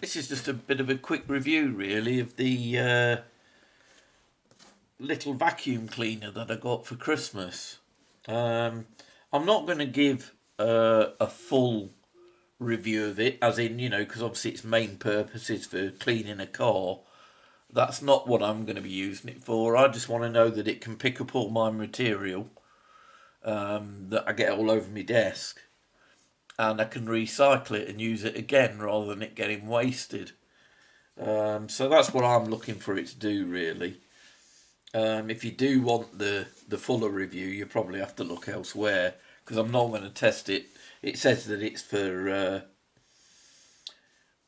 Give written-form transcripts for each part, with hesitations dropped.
This is just a bit of a quick review really of the little vacuum cleaner that I got for Christmas. I'm not going to give a full review of it, as in, because obviously its main purpose is for cleaning a car. That's not what I'm going to be using it for. I just want to know that it can pick up all my material that I get all over my desk, and I can recycle it and use it again rather than it getting wasted. So that's what I'm looking for it to do, really. If you do want the fuller review, you probably have to look elsewhere, because I'm not going to test it. It says that it's for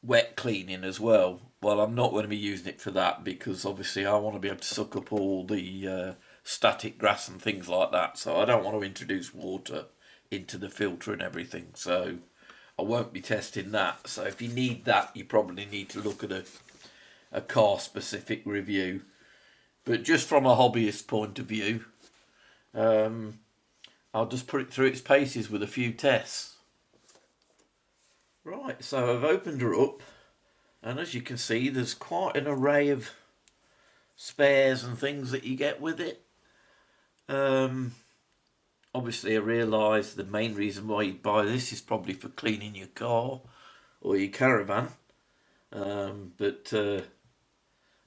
wet cleaning as well. Well, I'm not going to be using it for that, because obviously I want to be able to suck up all the static grass and things like that. So I don't want to introduce water into the filter and everything. So I won't be testing that. So if you need that, you probably need to look at a car specific review. But just from a hobbyist point of view, I'll just put it through its paces with a few tests. Right, so I've opened her up, and as you can see, there's quite an array of spares and things that you get with it. Obviously, I realise the main reason why you buy this is probably for cleaning your car or your caravan. But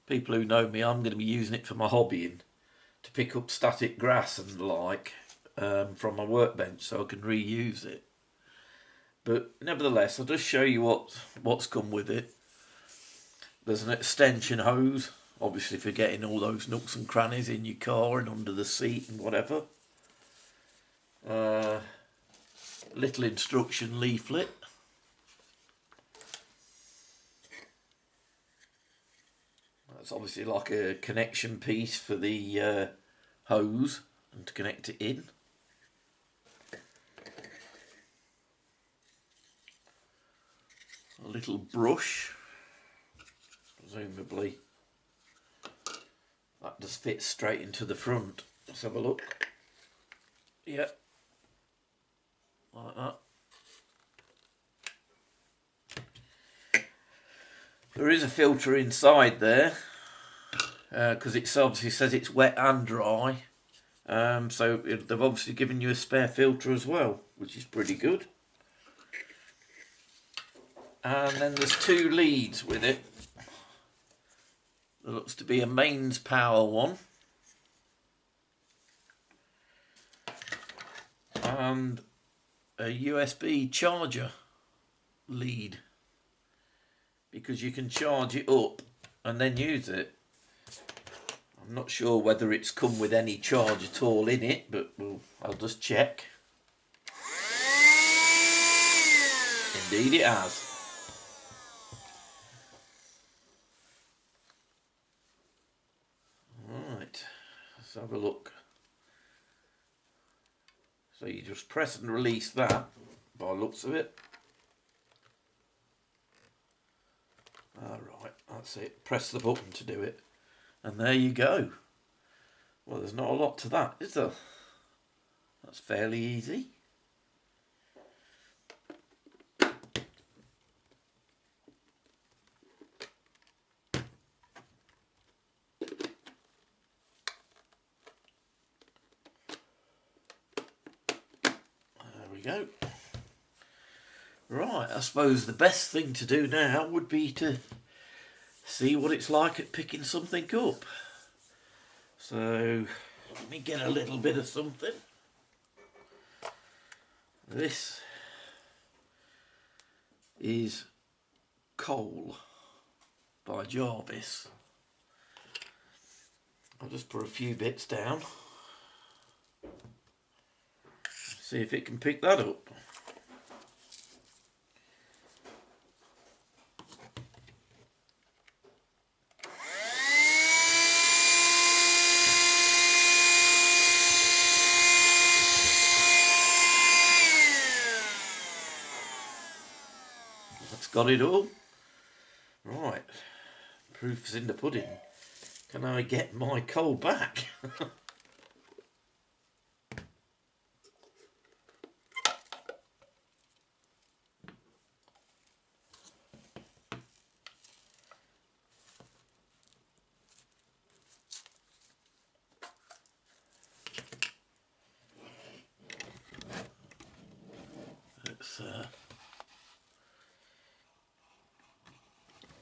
people who know me, I'm going to be using it for my hobbying, to pick up static grass and the like from my workbench, so I can reuse it. But nevertheless, I'll just show you what's come with it. There's an extension hose, obviously for getting all those nooks and crannies in your car and under the seat and whatever. Little instruction leaflet. That's obviously like a connection piece for the hose and to connect it in. A little brush, presumably that just fits straight into the front. Let's have a look. Yep, like that. There is a filter inside there, because it obviously says it's wet and dry. So they've obviously given you a spare filter as well, which is pretty good. And then there's two leads with it. There looks to be a mains power one and a USB charger lead, because you can charge it up and then use it. I'm not sure whether it's come with any charge at all in it, but I'll just check. Indeed it has. Right, let's have a look. So you just press and release that, by the looks of it. Alright, that's it. Press the button to do it. And there you go. Well, there's not a lot to that, is there? That's fairly easy. There we go. Right, I suppose the best thing to do now would be to see what it's like at picking something up. So, let me get a little bit of something. This is Coal by Jarvis. I'll just put a few bits down. See if it can pick that up. That's got it all. Right, proof's in the pudding. Can I get my coal back?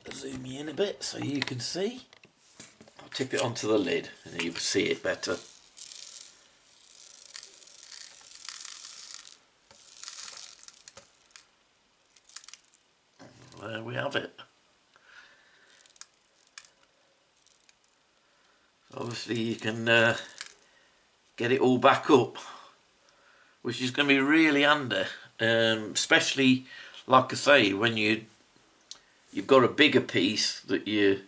Let's zoom you in a bit so you can see. I'll tip it onto the lid and you'll see it better. There we have it. Obviously you can get it all back up, which is going to be really handy, especially like I say, when you've got a bigger piece that you're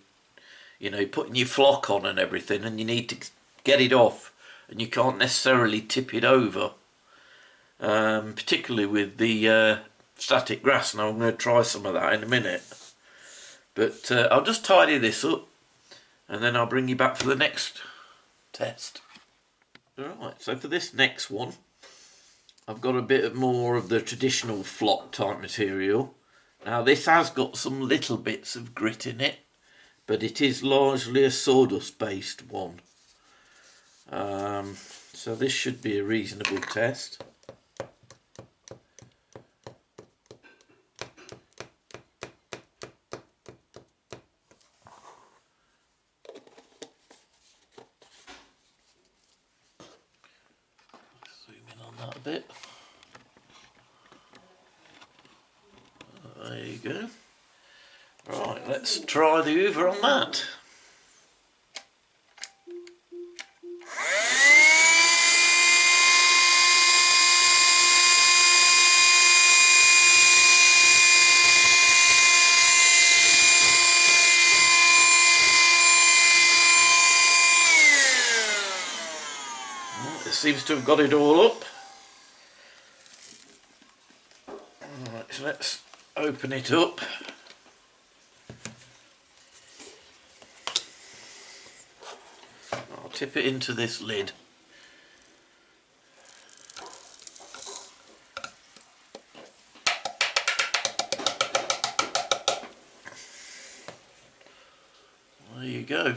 putting your flock on and everything, and you need to get it off and you can't necessarily tip it over, particularly with the static grass. Now I'm going to try some of that in a minute, but I'll just tidy this up and then I'll bring you back for the next test. Alright, so for this next one I've got a bit more of the traditional flock type material. Now this has got some little bits of grit in it, but it is largely a sawdust based one. So this should be a reasonable test. A bit. There you go. Right, let's try the hoover on that. Well, it seems to have got it all up. Right, so let's open it up. I'll tip it into this lid. There you go.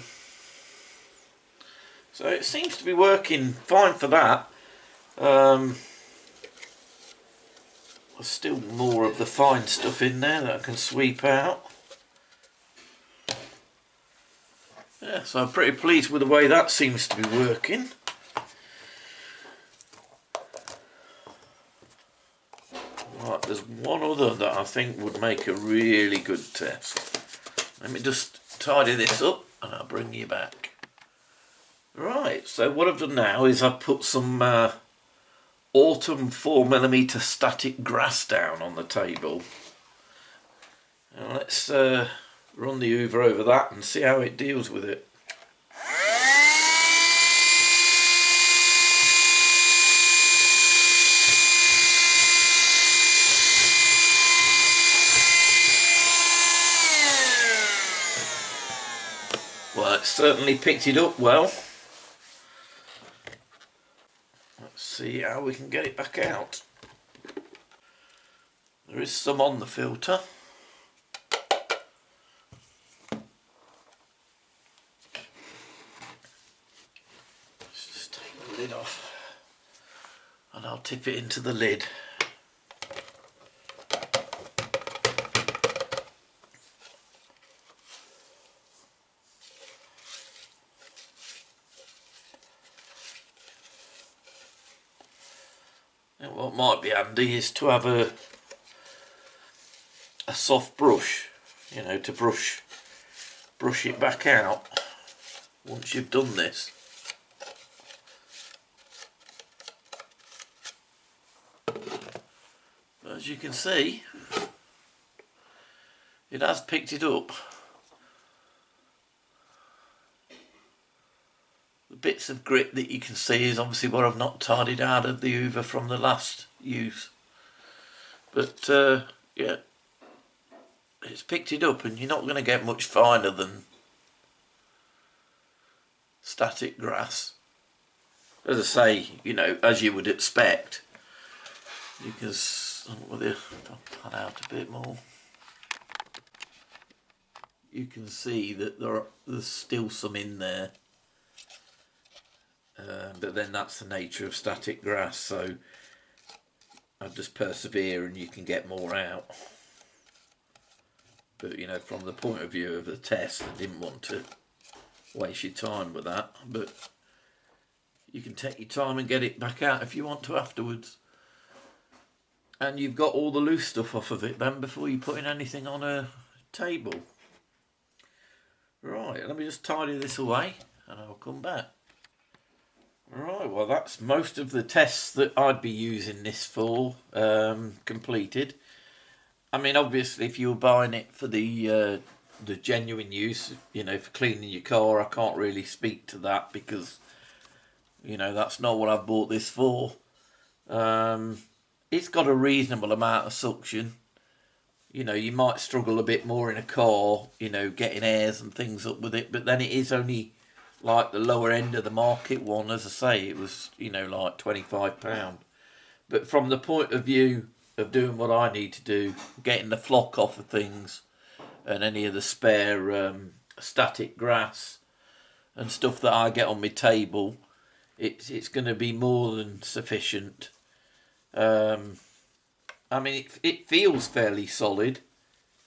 So it seems to be working fine for that. There's still more of the fine stuff in there that I can sweep out. Yeah, so I'm pretty pleased with the way that seems to be working. Right, there's one other that I think would make a really good test. Let me just tidy this up and I'll bring you back. Right, so what I've done now is I've put some autumn 4mm static grass down on the table. Now let's run the hoover over that and see how it deals with it. Well, it certainly picked it up well. Let's see how we can get it back out. There is some on the filter. Let's just take the lid off and I'll tip it into the lid. And what might be handy is to have a soft brush, you know, to brush it back out once you've done this. But as you can see, it has picked it up. The bits of grit that you can see is obviously what I've not tidied out of the hoover from the last use. But yeah, it's picked it up, and you're not going to get much finer than static grass. As I say, you know, as you would expect. Because if I pan out a bit more, you can see that there's still some in there. But then that's the nature of static grass, so I just persevere and you can get more out. But, you know, from the point of view of the test, I didn't want to waste your time with that. But you can take your time and get it back out if you want to afterwards. And you've got all the loose stuff off of it then before you put in anything on a table. Right, let me just tidy this away and I'll come back. Right, well that's most of the tests that I'd be using this for completed. I mean, obviously if you were buying it for the genuine use, you know, for cleaning your car, I can't really speak to that because, you know, that's not what I've bought this for. It's got a reasonable amount of suction. You know, you might struggle a bit more in a car, you know, getting airs and things up with it, but then it is only like the lower end of the market one. As I say, it was, you know, like £25. But from the point of view of doing what I need to do, getting the flock off of things and any of the spare static grass and stuff that I get on my table, it's going to be more than sufficient. I mean, it feels fairly solid.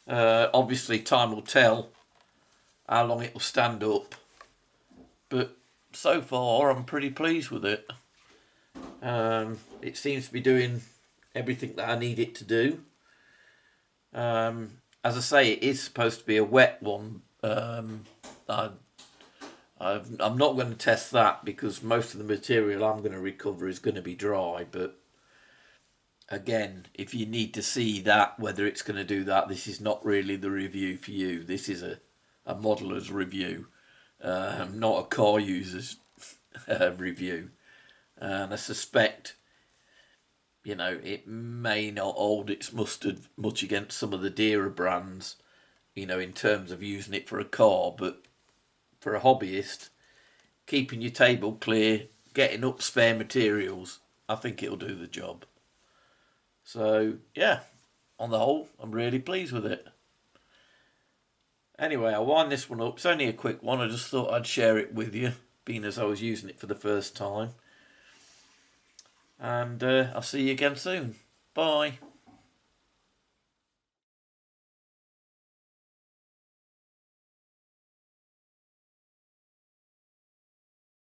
Obviously, time will tell how long it will stand up. But so far, I'm pretty pleased with it. It seems to be doing everything that I need it to do. As I say, it is supposed to be a wet one. I'm not going to test that because most of the material I'm going to recover is going to be dry. But again, if you need to see that, whether it's going to do that, this is not really the review for you. This is a modeller's review, not a car user's review. And I suspect, you know, it may not hold its mustard much against some of the dearer brands, you know, in terms of using it for a car. But for a hobbyist, keeping your table clear, getting up spare materials, I think it'll do the job. So, yeah, on the whole, I'm really pleased with it. Anyway, I'll wind this one up. It's only a quick one. I just thought I'd share it with you, being as I was using it for the first time. And I'll see you again soon. Bye.